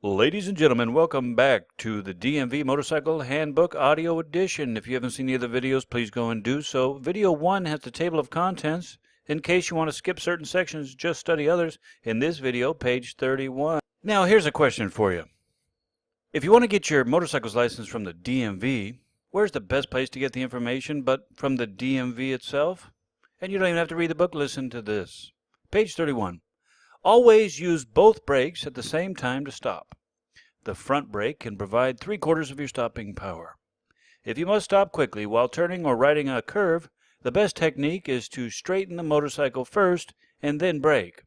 Ladies and gentlemen, welcome back to the DMV Motorcycle Handbook Audio Edition. If you haven't seen any of the videos, please go and do so. Video 1 has the table of contents. In case you want to skip certain sections, just study others. In this video, page 31. Now, here's a question for you. If you want to get your motorcycle's license from the DMV, where's the best place to get the information but from the DMV itself? And you don't even have to read the book, listen to this. Page 31. Always use both brakes at the same time to stop. The front brake can provide 3/4 of your stopping power. If you must stop quickly while turning or riding a curve, the best technique is to straighten the motorcycle first and then brake.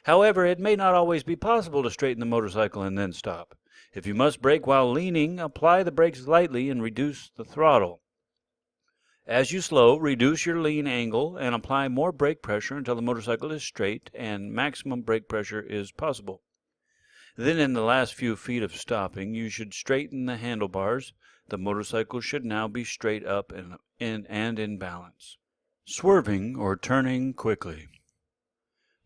However, it may not always be possible to straighten the motorcycle and then stop. If you must brake while leaning, apply the brakes lightly and reduce the throttle. As you slow, reduce your lean angle and apply more brake pressure until the motorcycle is straight and maximum brake pressure is possible. Then in the last few feet of stopping, you should straighten the handlebars. The motorcycle should now be straight up and in balance. Swerving or turning quickly.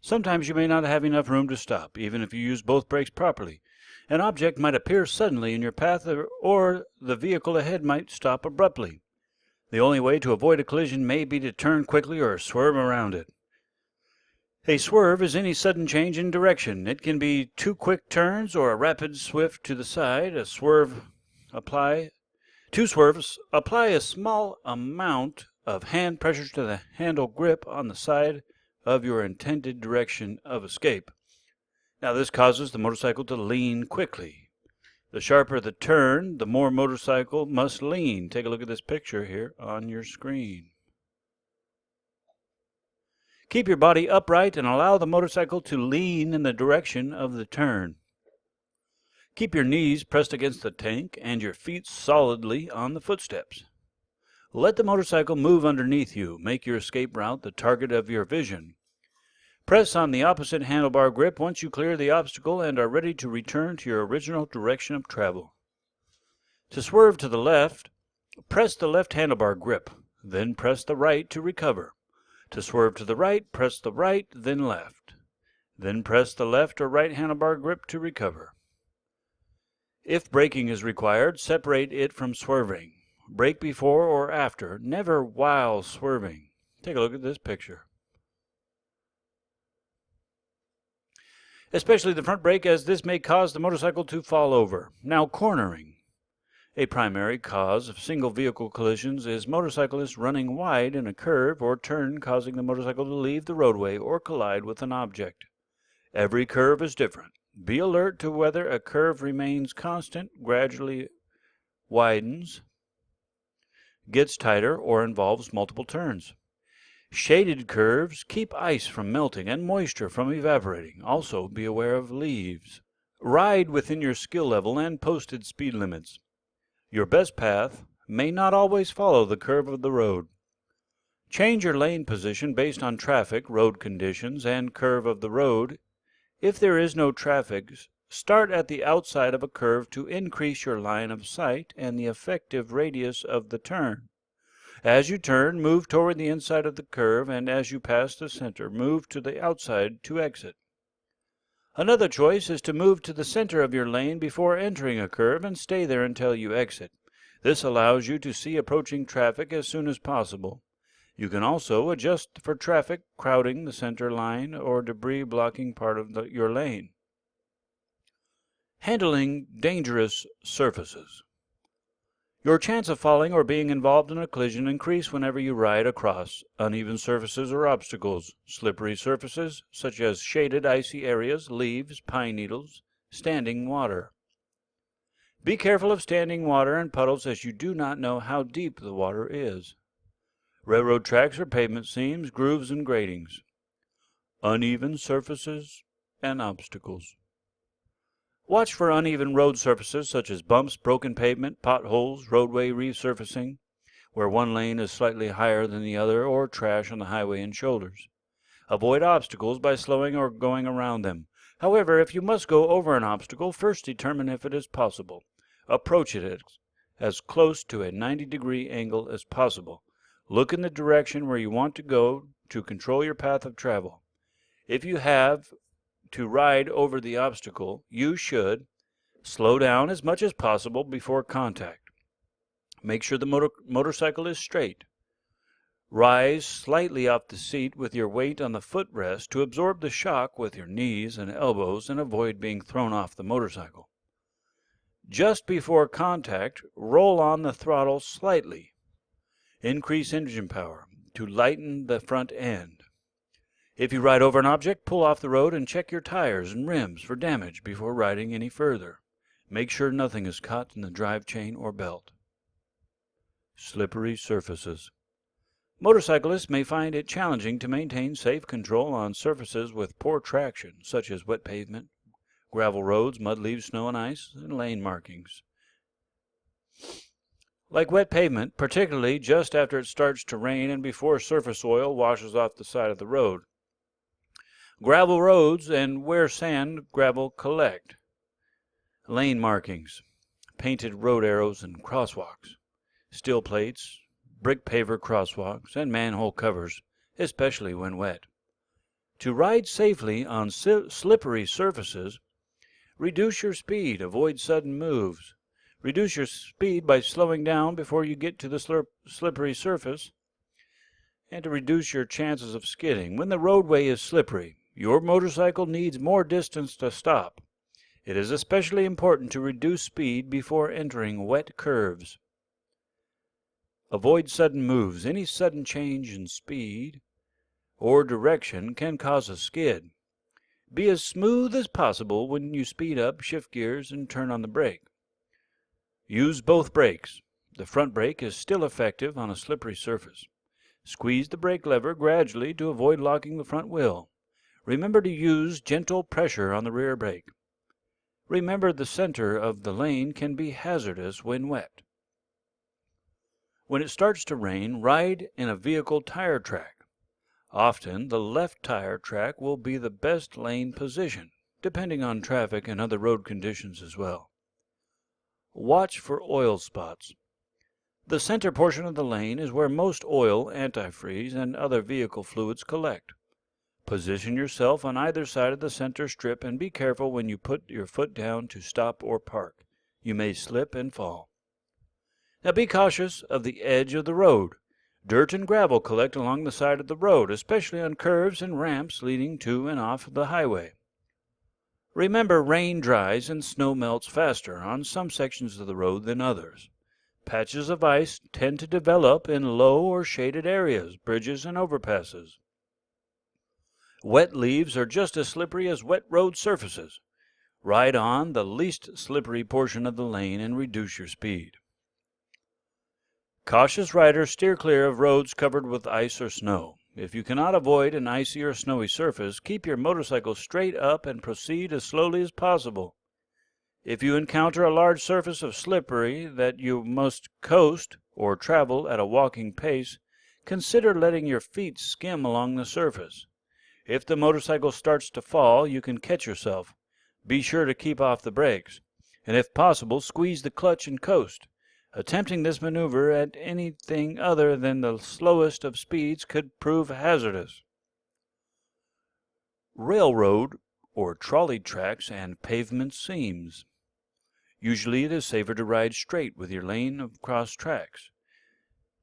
Sometimes you may not have enough room to stop, even if you use both brakes properly. An object might appear suddenly in your path or the vehicle ahead might stop abruptly. The only way to avoid a collision may be to turn quickly or swerve around it. A swerve is any sudden change in direction. It can be 2 quick turns or a rapid swift to the side. Two swerves, apply a small amount of hand pressure to the handle grip on the side of your intended direction of escape. Now this causes the motorcycle to lean quickly. The sharper the turn, the more motorcycle must lean. Take a look at this picture here on your screen. Keep your body upright and allow the motorcycle to lean in the direction of the turn. Keep your knees pressed against the tank and your feet solidly on the footsteps. Let the motorcycle move underneath you. Make your escape route the target of your vision. Press on the opposite handlebar grip once you clear the obstacle and are ready to return to your original direction of travel. To swerve to the left, press the left handlebar grip, then press the right to recover. To swerve to the right, press the right, then left. Then press the left or right handlebar grip to recover. If braking is required, separate it from swerving. Brake before or after, never while swerving. Take a look at this picture. Especially the front brake, as this may cause the motorcycle to fall over. Now, cornering. A primary cause of single vehicle collisions is motorcyclists running wide in a curve or turn, causing the motorcycle to leave the roadway or collide with an object. Every curve is different. Be alert to whether a curve remains constant, gradually widens, gets tighter, or involves multiple turns. Shaded curves keep ice from melting and moisture from evaporating. Also, be aware of leaves. Ride within your skill level and posted speed limits. Your best path may not always follow the curve of the road. Change your lane position based on traffic, road conditions, and curve of the road. If there is no traffic, start at the outside of a curve to increase your line of sight and the effective radius of the turn. As you turn, move toward the inside of the curve, and as you pass the center, move to the outside to exit. Another choice is to move to the center of your lane before entering a curve and stay there until you exit. This allows you to see approaching traffic as soon as possible. You can also adjust for traffic crowding the center line or debris blocking part of your lane. Handling dangerous surfaces. Your chance of falling or being involved in a collision increase whenever you ride across uneven surfaces or obstacles, slippery surfaces such as shaded icy areas, leaves, pine needles, standing water. Be careful of standing water and puddles, as you do not know how deep the water is. Railroad tracks or pavement seams, grooves and gratings. Uneven surfaces and obstacles. Watch for uneven road surfaces such as bumps, broken pavement, potholes, roadway resurfacing, where one lane is slightly higher than the other, or trash on the highway and shoulders. Avoid obstacles by slowing or going around them. However, if you must go over an obstacle, first determine if it is possible. Approach it as close to a 90-degree angle as possible. Look in the direction where you want to go to control your path of travel. If you have to ride over the obstacle, you should Slow down as much as possible before contact. Make sure the motorcycle is straight. Rise slightly off the seat with your weight on the footrest to absorb the shock with your knees and elbows and avoid being thrown off the motorcycle. Just before contact, roll on the throttle slightly. Increase engine power to lighten the front end. If you ride over an object, pull off the road and check your tires and rims for damage before riding any further. Make sure nothing is caught in the drive chain or belt. Slippery surfaces. Motorcyclists may find it challenging to maintain safe control on surfaces with poor traction, such as wet pavement, gravel roads, mud, leaves, snow and ice, and lane markings. Like wet pavement, particularly just after it starts to rain and before surface oil washes off the side of the road. Gravel roads and where sand gravel collect. Lane markings, painted road arrows and crosswalks, steel plates, brick paver crosswalks, and manhole covers, especially when wet. To ride safely on slippery surfaces, reduce your speed, avoid sudden moves. Reduce your speed by slowing down before you get to the slippery surface, and to reduce your chances of skidding. When the roadway is slippery, your motorcycle needs more distance to stop. It is especially important to reduce speed before entering wet curves. Avoid sudden moves. Any sudden change in speed or direction can cause a skid. Be as smooth as possible when you speed up, shift gears, and turn on the brake. Use both brakes. The front brake is still effective on a slippery surface. Squeeze the brake lever gradually to avoid locking the front wheel. Remember to use gentle pressure on the rear brake. Remember the center of the lane can be hazardous when wet. When it starts to rain, ride in a vehicle tire track. Often, the left tire track will be the best lane position, depending on traffic and other road conditions as well. Watch for oil spots. The center portion of the lane is where most oil, antifreeze, and other vehicle fluids collect. Position yourself on either side of the center strip and be careful when you put your foot down to stop or park. You may slip and fall. Now be cautious of the edge of the road. Dirt and gravel collect along the side of the road, especially on curves and ramps leading to and off the highway. Remember, rain dries and snow melts faster on some sections of the road than others. Patches of ice tend to develop in low or shaded areas, bridges and overpasses. Wet leaves are just as slippery as wet road surfaces. Ride on the least slippery portion of the lane and reduce your speed. Cautious riders steer clear of roads covered with ice or snow. If you cannot avoid an icy or snowy surface, keep your motorcycle straight up and proceed as slowly as possible. If you encounter a large surface of slippery that you must coast or travel at a walking pace, consider letting your feet skim along the surface. If the motorcycle starts to fall, you can catch yourself. Be sure to keep off the brakes, and if possible, squeeze the clutch and coast. Attempting this maneuver at anything other than the slowest of speeds could prove hazardous. Railroad or trolley tracks and pavement seams. Usually it is safer to ride straight with your lane across tracks.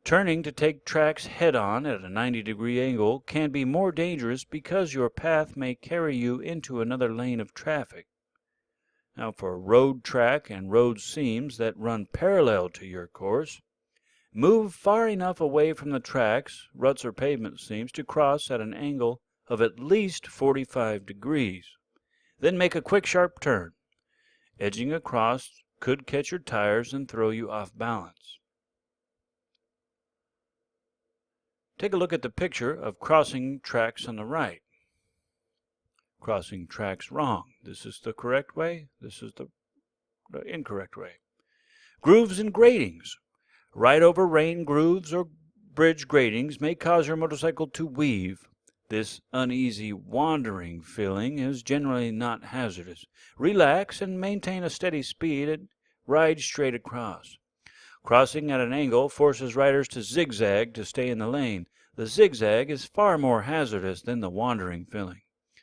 Turning to take tracks head-on at a 90-degree angle can be more dangerous because your path may carry you into another lane of traffic. Now for road track and road seams that run parallel to your course, move far enough away from the tracks, ruts or pavement seams to cross at an angle of at least 45 degrees. Then make a quick sharp turn. Edging across could catch your tires and throw you off balance. Take a look at the picture of crossing tracks on the right. Crossing tracks wrong. This is the correct way. This is the incorrect way. Grooves and gratings. Ride over rain grooves or bridge gratings may cause your motorcycle to weave. This uneasy, wandering feeling is generally not hazardous. Relax and maintain a steady speed and ride straight across. Crossing at an angle forces riders to zigzag to stay in the lane. The zigzag is far more hazardous than the wandering feeling.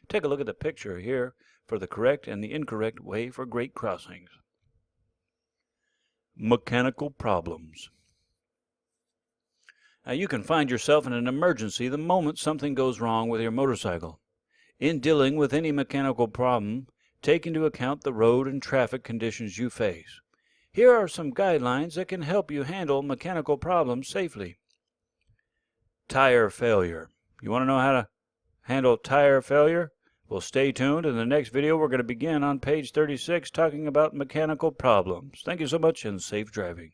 Take a look at the picture here for the correct and the incorrect way for grate crossings. Mechanical problems. Now, you can find yourself in an emergency the moment something goes wrong with your motorcycle. In dealing with any mechanical problem, take into account the road and traffic conditions you face. Here are some guidelines that can help you handle mechanical problems safely. Tire failure. You want to know how to handle tire failure? Well, stay tuned. In the next video, we're going to begin on page 36 talking about mechanical problems. Thank you so much and safe driving.